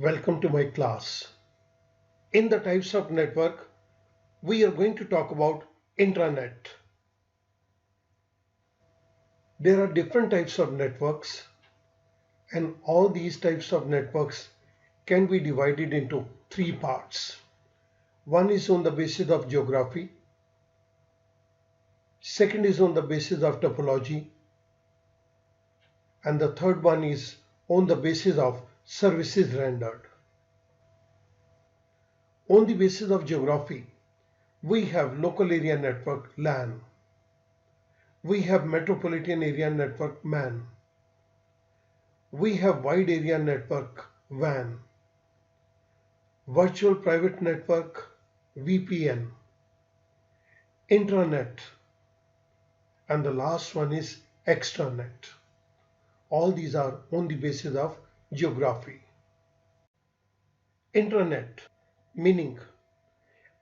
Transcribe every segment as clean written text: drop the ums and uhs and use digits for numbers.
Welcome to my class. In the types of network, we are going to talk about intranet. There are different types of networks, and all these types of networks can be divided into three parts. One is on the basis of geography, second is on the basis of topology, and the third one is on the basis of services rendered. On the basis of geography, we have local area network LAN. We have metropolitan area network MAN. We have wide area network WAN, virtual private network VPN, intranet, and the last one is extranet. All these are on the basis of geography. Intranet, meaning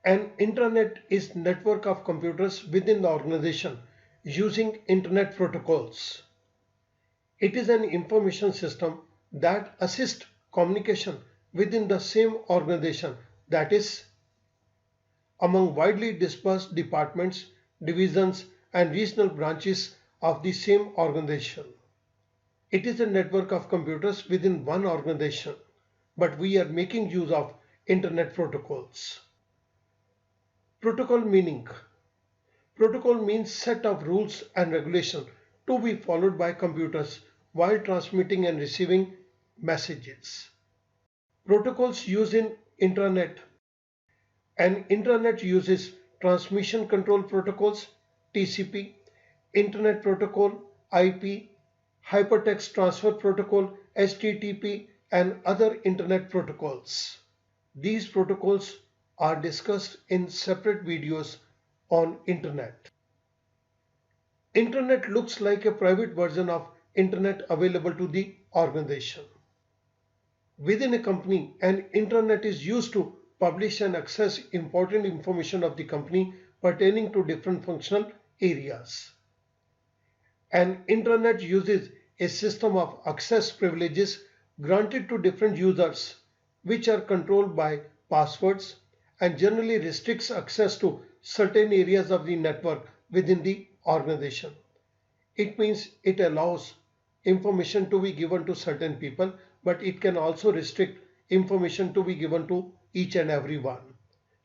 an intranet is network of computers within the organization using internet protocols. It is an information system that assists communication within the same organization, that is, among widely dispersed departments, divisions, and regional branches of the same organization. It is a network of computers within one organization, but we are making use of internet protocols. Protocol meaning. Protocol means set of rules and regulations to be followed by computers while transmitting and receiving messages. Protocols used in intranet. An intranet uses transmission control protocols, TCP, Internet Protocol, IP, Hypertext Transfer Protocol, HTTP, and other internet protocols. These protocols are discussed in separate videos on internet. Internet looks like a private version of internet available to the organization. Within a company, an intranet is used to publish and access important information of the company pertaining to different functional areas. An intranet uses a system of access privileges granted to different users, which are controlled by passwords and generally restricts access to certain areas of the network within the organization. It means it allows information to be given to certain people, but it can also restrict information to be given to each and every one.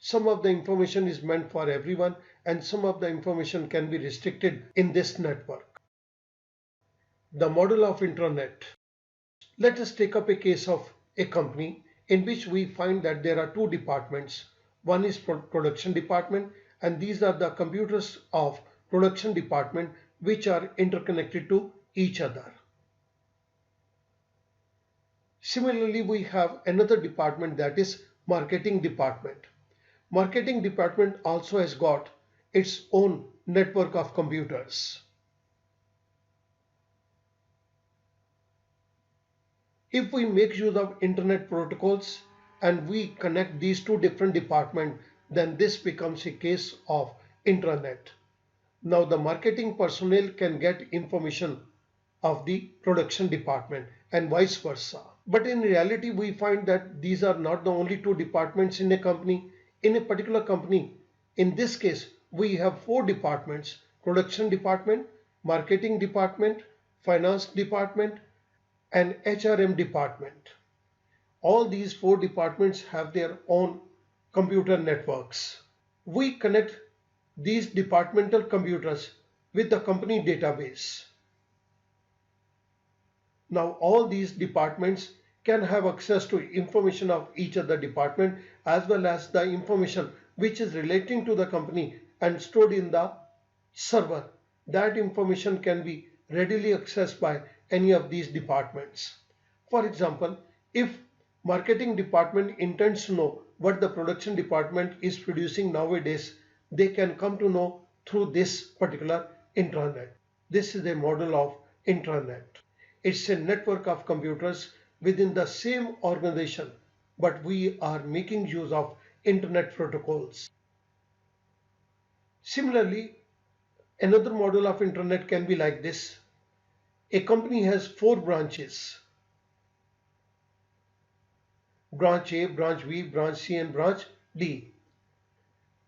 Some of the information is meant for everyone, and some of the information can be restricted in this network. The model of intranet. Let us take up a case of a company in which we find that there are two departments. One is production department, and these are the computers of production department which are interconnected to each other. Similarly, we have another department, that is marketing department. Marketing department also has got its own network of computers. If we make use of internet protocols and we connect these two different departments, then this becomes a case of intranet. Now the marketing personnel can get information of the production department and vice versa. But in reality, we find that these are not the only two departments in a company. In a particular company, in this case, we have four departments: production department, marketing department, finance department, and HRM department. All these four departments have their own computer networks. We connect these departmental computers with the company database. Now all these departments can have access to information of each other department as well as the information which is relating to the company and stored in the server. That information can be readily accessed by any of these departments. For example, if marketing department intends to know what the production department is producing nowadays, they can come to know through this particular intranet. This is a model of intranet. It's a network of computers within the same organization, but we are making use of internet protocols. Similarly, another model of intranet can be like this. A company has four branches. branch A, branch B, branch C and branch D.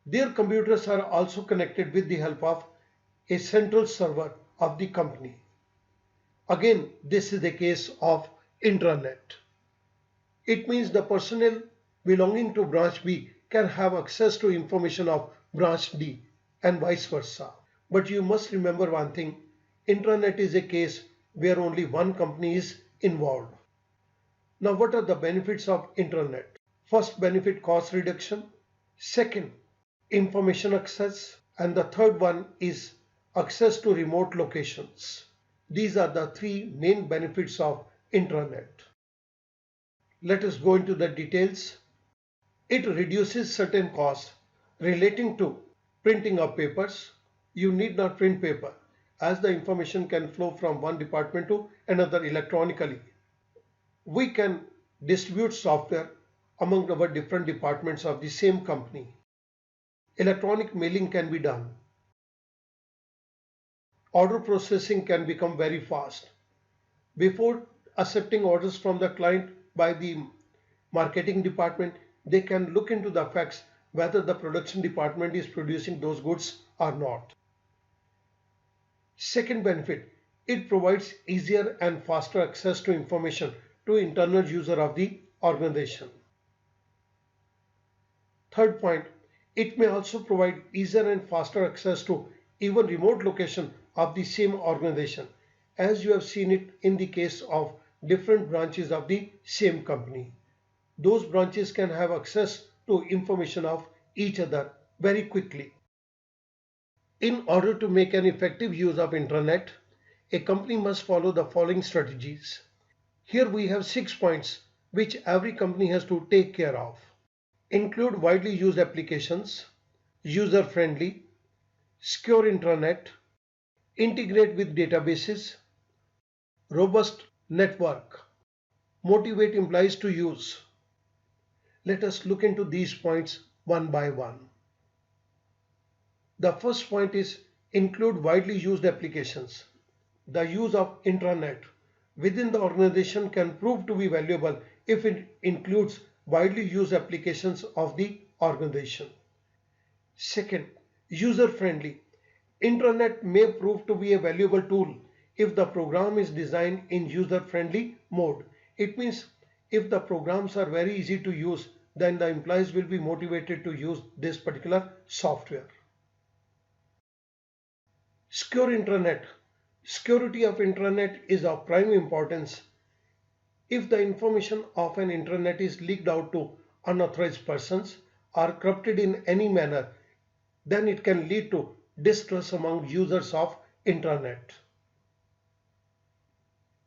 Their computers are also connected with the help of a central server of the company. Again, this is the case of intranet. It means the personnel belonging to branch B can have access to information of branch D and vice versa. But you must remember one thing, intranet is a case where only one company is involved. Now what are the benefits of intranet? First benefit, cost reduction. Second, information access. And the third one is access to remote locations. These are the three main benefits of intranet. Let us go into the details. It reduces certain costs relating to printing of papers. You need not print paper as the information can flow from one department to another electronically. We can distribute software among our different departments of the same company. Electronic mailing can be done. Order processing can become very fast. Before accepting orders from the client by the marketing department, they can look into the facts whether the production department is producing those goods or not. Second benefit, it provides easier and faster access to information to internal user of the organization. Third point, it may also provide easier and faster access to even remote location of the same organization, as you have seen it in the case of different branches of the same company. Those branches can have access to information of each other very quickly. In order to make an effective use of intranet, a company must follow the following strategies. Here we have 6 points which every company has to take care of. Include widely used applications, user-friendly, secure intranet, integrate with databases, robust network, motivate employees to use. Let us look into these points one by one. The first point is include widely used applications. The use of intranet within the organization can prove to be valuable if it includes widely used applications of the organization. Second, user-friendly. Intranet may prove to be a valuable tool if the program is designed in user-friendly mode. It means if the programs are very easy to use, then the employees will be motivated to use this particular software. Secure intranet. Security of intranet is of prime importance. If the information of an intranet is leaked out to unauthorized persons or corrupted in any manner, then it can lead to distrust among users of intranet.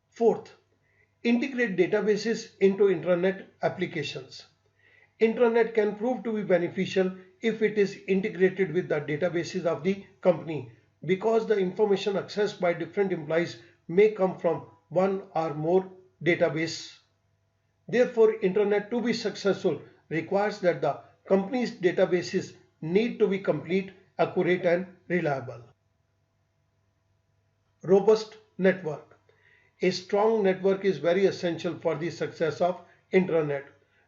Fourth, integrate databases into intranet applications. Intranet can prove to be beneficial if it is integrated with the databases of the company, because the information accessed by different employees may come from one or more database. Therefore, intranet to be successful requires that the company's databases need to be complete, accurate and reliable. Robust network. A strong network is very essential for the success of intranet.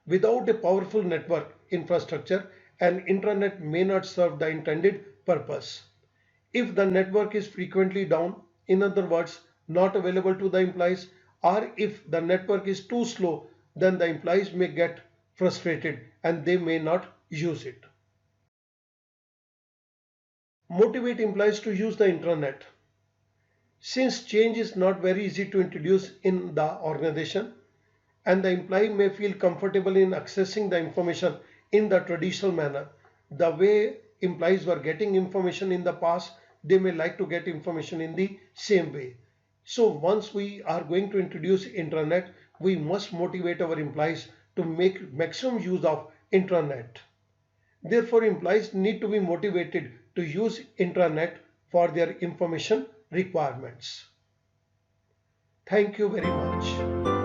Without a powerful network infrastructure, an intranet may not serve the intended purpose. If the network is frequently down, in other words, not available to the employees, or if the network is too slow, then the employees may get frustrated and they may not use it. Motivate employees to use the intranet. Since change is not very easy to introduce in the organization, and the employee may feel comfortable in accessing the information in the traditional manner, the way employees were getting information in the past, they may like to get information in the same way. So once we are going to introduce intranet, we must motivate our employees to make maximum use of intranet. Therefore, employees need to be motivated to use intranet for their information requirements. Thank you very much.